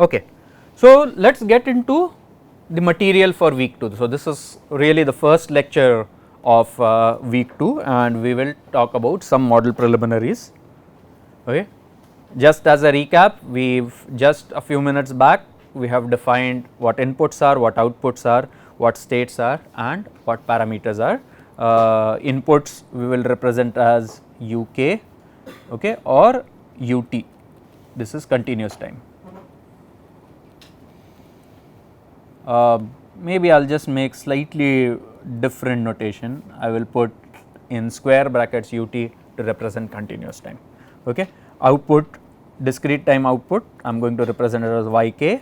Okay. So, let us get into the material for week 2. So, this is really the first lecture of week 2 and we will talk about some model preliminaries. Okay. Just as a recap, we have just a few minutes back we have defined what inputs are, what outputs are, what states are and what parameters are. Inputs we will represent as UK, okay, or UT, this is continuous time. Maybe I will just make slightly different notation, I will put in square brackets UT to represent continuous time. Okay. Output, discrete time output, I am going to represent it as YK,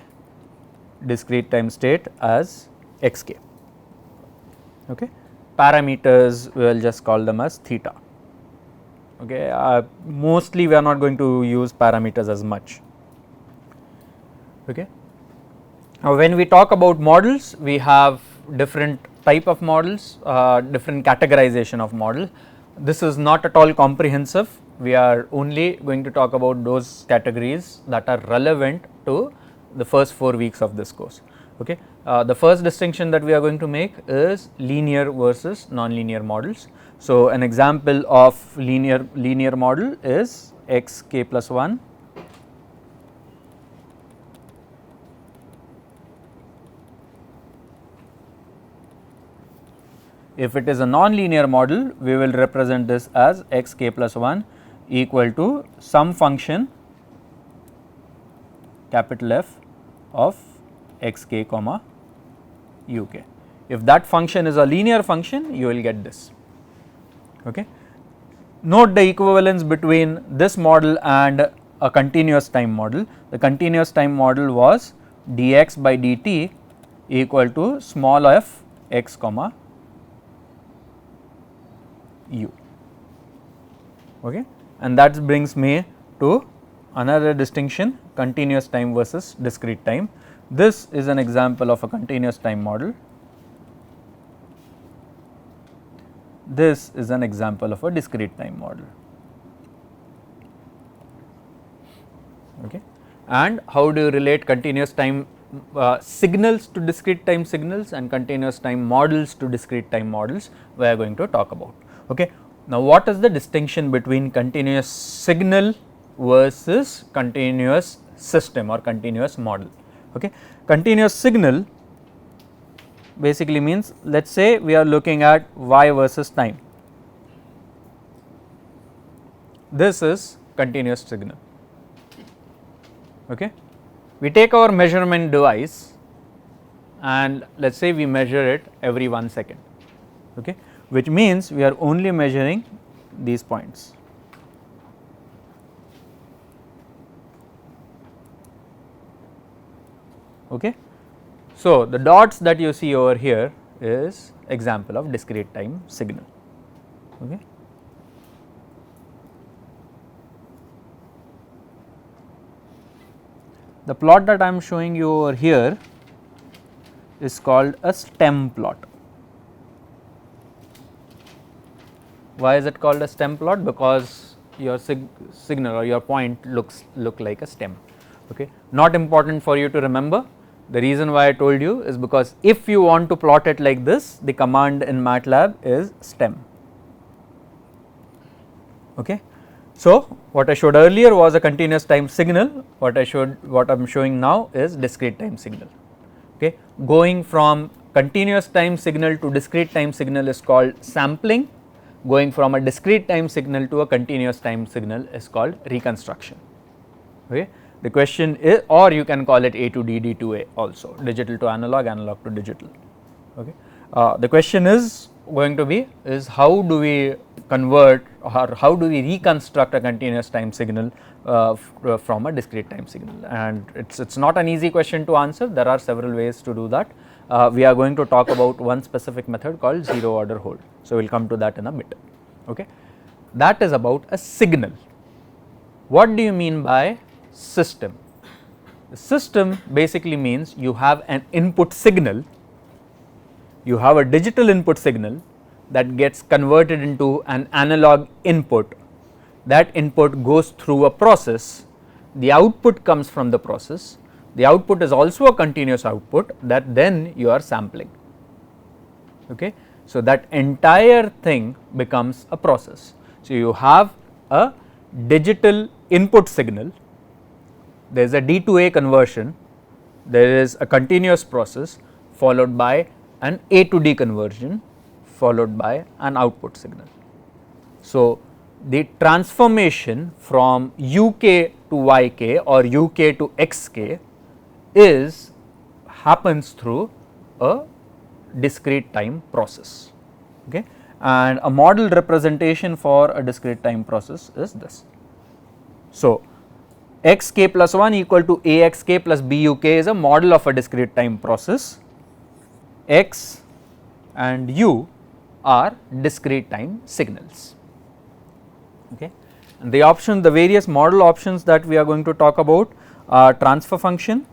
discrete time state as XK. Okay. Parameters we will just call them as theta. Okay. Mostly we are not going to use parameters as much. Okay. Now, when we talk about models, we have different type of models, different categorization of model. This is not at all comprehensive, we are only going to talk about those categories that are relevant to the first 4 weeks of this course. Okay. The first distinction that we are going to make is linear versus non-linear models. So, an example of linear model is xk plus 1 If it is a non-linear model, we will represent this as xk plus 1 equal to some function capital F of xk comma uk. If that function is a linear function, you will get this. Okay. Note the equivalence between this model and a continuous time model. The continuous time model was dx by dt equal to small f x comma u. Okay. And that brings me to another distinction, continuous time versus discrete time. This is an example of a continuous time model. This is an example of a discrete time model. Okay. And how do you relate continuous time signals to discrete time signals and continuous time models to discrete time models, we are going to talk about. Okay. Now, what is the distinction between continuous signal versus continuous system or continuous model? Okay. Continuous signal basically means, let us say we are looking at y versus time, this is continuous signal. Okay. We take our measurement device and let us say we measure it every 1 second, okay, which means we are only measuring these points. Okay. So, the dots that you see over here is example of discrete time signal. Okay. The plot that I am showing you over here is called a stem plot. Why is it called a stem plot? Because your signal or your point look like a stem. Okay. Not important for you to remember. The reason why I told you is because if you want to plot it like this, the command in MATLAB is stem. Okay. So, what I showed earlier was a continuous time signal, what I am showing now is discrete time signal. Okay. Going from continuous time signal to discrete time signal is called sampling, going from a discrete time signal to a continuous time signal is called reconstruction. Okay. The question is, or you can call it A to D, D to A also, digital to analog, analog to digital. Okay. The question is going to be is how do we convert or how do we reconstruct a continuous time signal from a discrete time signal, and it is not an easy question to answer, there are several ways to do that. We are going to talk about one specific method called zero order hold. So, we will come to that in a bit. Okay. That is about a signal. What do you mean by system? The system basically means you have an input signal, you have a digital input signal that gets converted into an analog input, that input goes through a process, the output comes from the process, the output is also a continuous output that then you are sampling. Okay. So, that entire thing becomes a process. So, you have a digital input signal, there is a D to A conversion, there is a continuous process followed by an A to D conversion followed by an output signal. So, the transformation from UK to YK or UK to XK is happens through a discrete time process, okay, and a model representation for a discrete time process is this. So, xk plus 1 equal to axk plus buk is a model of a discrete time process, x and u are discrete time signals, okay. And the option, the various model options that we are going to talk about are transfer function,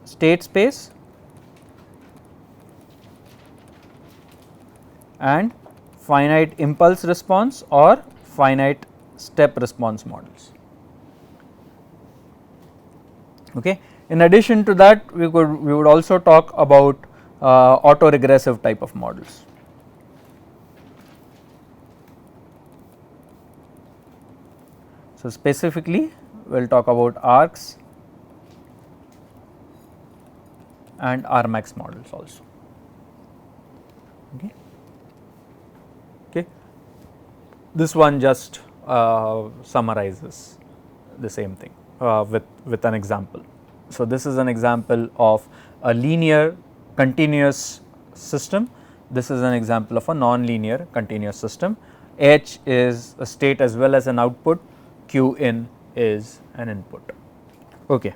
state space and finite impulse response or finite step response models, okay. In addition to that, we would also talk about autoregressive type of models. So, specifically we will talk about ARCs and RMAX models also, okay. Okay. This one just summarizes the same thing with an example. So, this is an example of a linear continuous system, this is an example of a non-linear continuous system. H is a state as well as an output, Q in is an input, okay.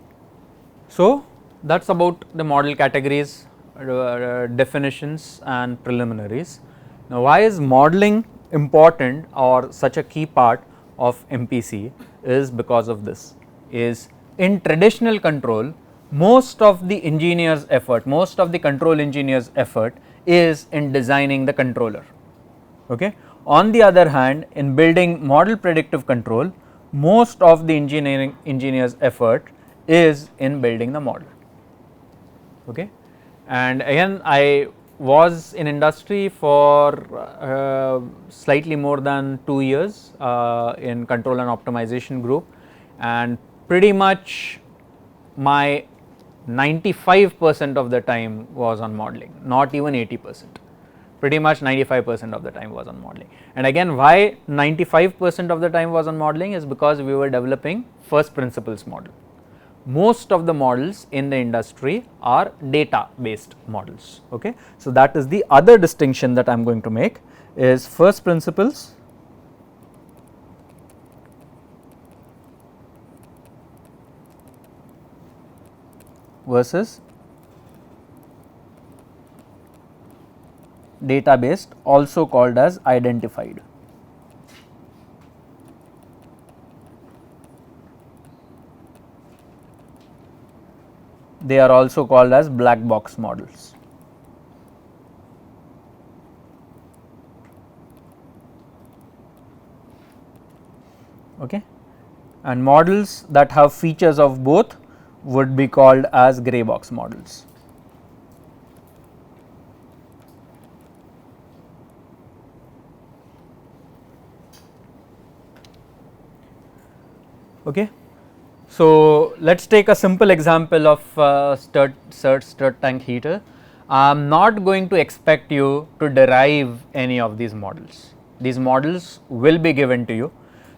So, that is about the model categories, definitions and preliminaries. Now, why is modeling important or such a key part of MPC is because of this, is in traditional control most of the engineer's effort, most of the control engineer's effort is in designing the controller, okay. On the other hand, in building model predictive control most of the engineer's effort is in building the model, okay. And again I was in industry for slightly more than 2 years in control and optimization group, and pretty much my 95% of the time was on modeling, not even 80%, pretty much 95% of the time was on modeling. And again why 95% of the time was on modeling is because we were developing first principles model. Most of the models in the industry are data based models, okay. So, that is the other distinction that I am going to make is first principles versus data based, also called as identified. They are also called as black box models. Okay. And models that have features of both would be called as gray box models. Okay. So, let us take a simple example of stirred tank heater. I am not going to expect you to derive any of these models. These models will be given to you.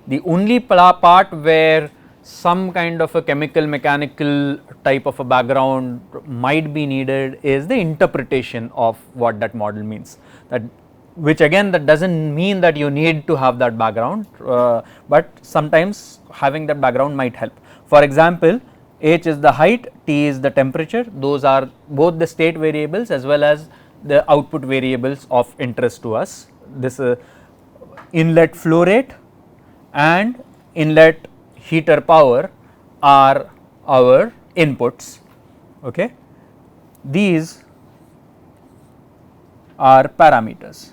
The only part where some kind of a chemical mechanical type of a background might be needed is the interpretation of what that model means, that which again that does not mean that you need to have that background, but sometimes having that background might help. For example, H is the height, T is the temperature, those are both the state variables as well as the output variables of interest to us. This inlet flow rate and inlet heater power are our inputs, okay. These are parameters.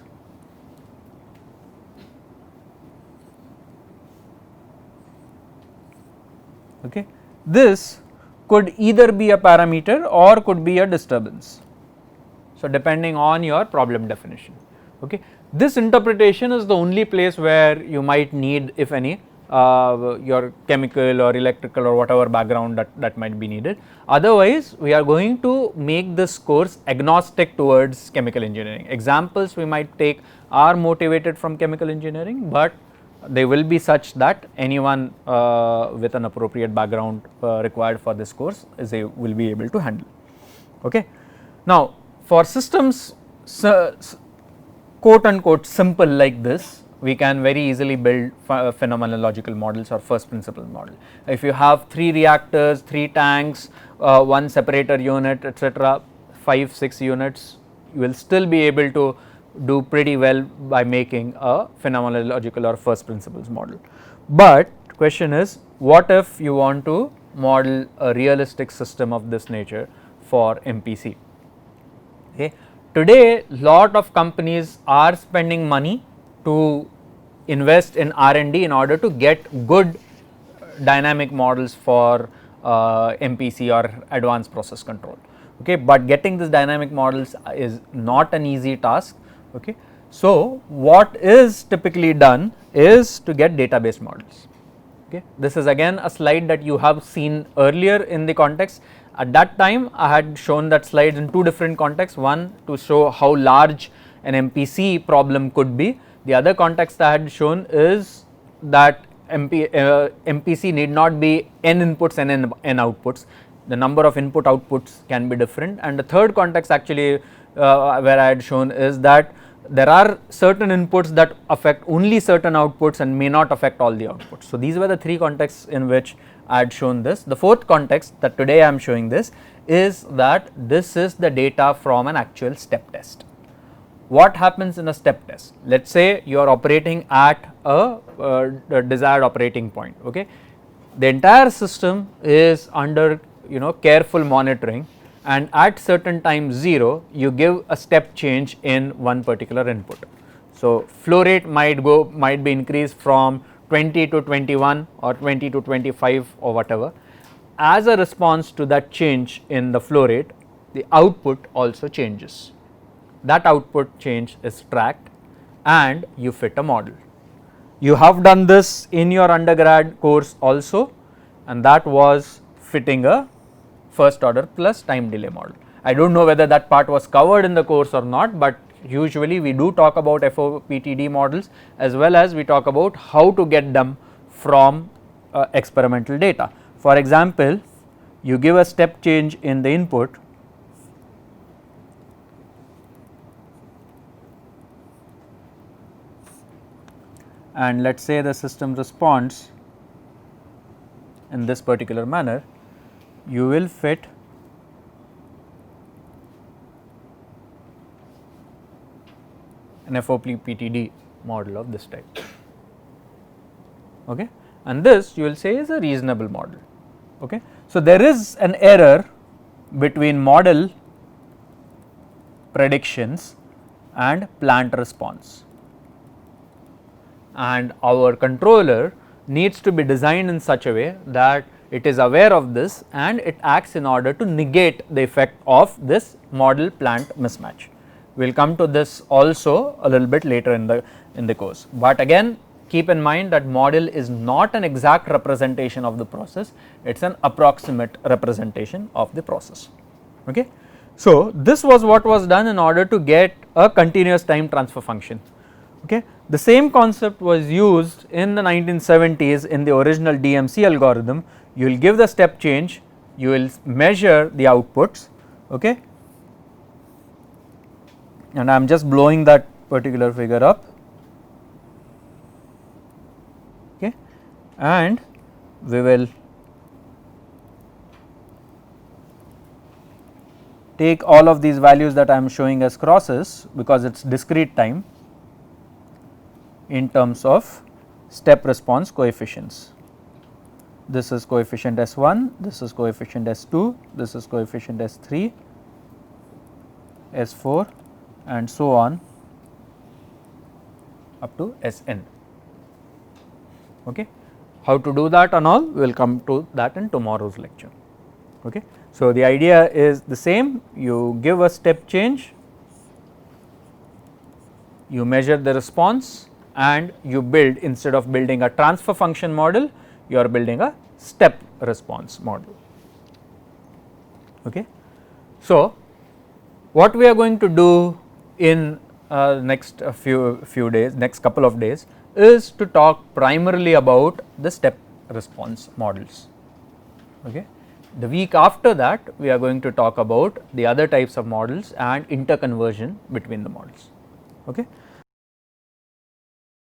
Okay. This could either be a parameter or could be a disturbance. So, depending on your problem definition. Okay. This interpretation is the only place where you might need, if any, your chemical or electrical or whatever background that might be needed. Otherwise, we are going to make this course agnostic towards chemical engineering. Examples we might take are motivated from chemical engineering, but they will be such that anyone with an appropriate background required for this course will be able to handle. Okay. Now, for systems quote unquote simple like this, we can very easily build phenomenological models or first principle model. If you have 3 reactors, 3 tanks, 1 separator unit, etc., 5-6 units, you will still be able to do pretty well by making a phenomenological or first principles model. But question is, what if you want to model a realistic system of this nature for MPC? Okay. Today, lot of companies are spending money to invest in R&D in order to get good dynamic models for MPC or advanced process control. Okay. But getting these dynamic models is not an easy task. Okay. So, what is typically done is to get database models. Okay. This is again a slide that you have seen earlier in the context. At that time, I had shown that slides in 2 different contexts, one to show how large an MPC problem could be. The other context I had shown is that MPC need not be n inputs and n outputs, the number of input outputs can be different, and the third context actually where I had shown is that there are certain inputs that affect only certain outputs and may not affect all the outputs. So, these were the 3 contexts in which I had shown this. The 4th context that today I am showing this is that this is the data from an actual step test. What happens in a step test? Let us say you are operating at a desired operating point. Okay. The entire system is under careful monitoring, and at certain time 0 you give a step change in one particular input. So, flow rate might be increased from 20 to 21 or 20 to 25 or whatever. As a response to that change in the flow rate, the output also changes. That output change is tracked and you fit a model. You have done this in your undergrad course also, and that was fitting a first order plus time delay model. I do not know whether that part was covered in the course or not, but usually we do talk about FOPTD models as well as we talk about how to get them from experimental data. For example, you give a step change in the input and let us say the system responds in this particular manner, you will fit an FOPTD model of this type. Okay. And this you will say is a reasonable model. Okay. So, there is an error between model predictions and plant response, and our controller needs to be designed in such a way that it is aware of this and it acts in order to negate the effect of this model plant mismatch. We will come to this also a little bit later in the course, but again keep in mind that model is not an exact representation of the process, it is an approximate representation of the process. Okay. So, this was what was done in order to get a continuous time transfer function. Okay. The same concept was used in the 1970s in the original DMC algorithm. You will give the step change, you will measure the outputs, okay, and I am just blowing that particular figure up, okay, and we will take all of these values that I am showing as crosses because it is discrete time in terms of step response coefficients. This is coefficient S1, this is coefficient S2, this is coefficient S3, S4 and so on up to Sn. Okay. How to do that and all, we will come to that in tomorrow's lecture. Okay. So, the idea is the same, you give a step change, you measure the response and you build, instead of building a transfer function model, you are building a step response model. Okay. So, what we are going to do in next few days, next couple of days, is to talk primarily about the step response models. Okay. The week after that, we are going to talk about the other types of models and interconversion between the models. Okay.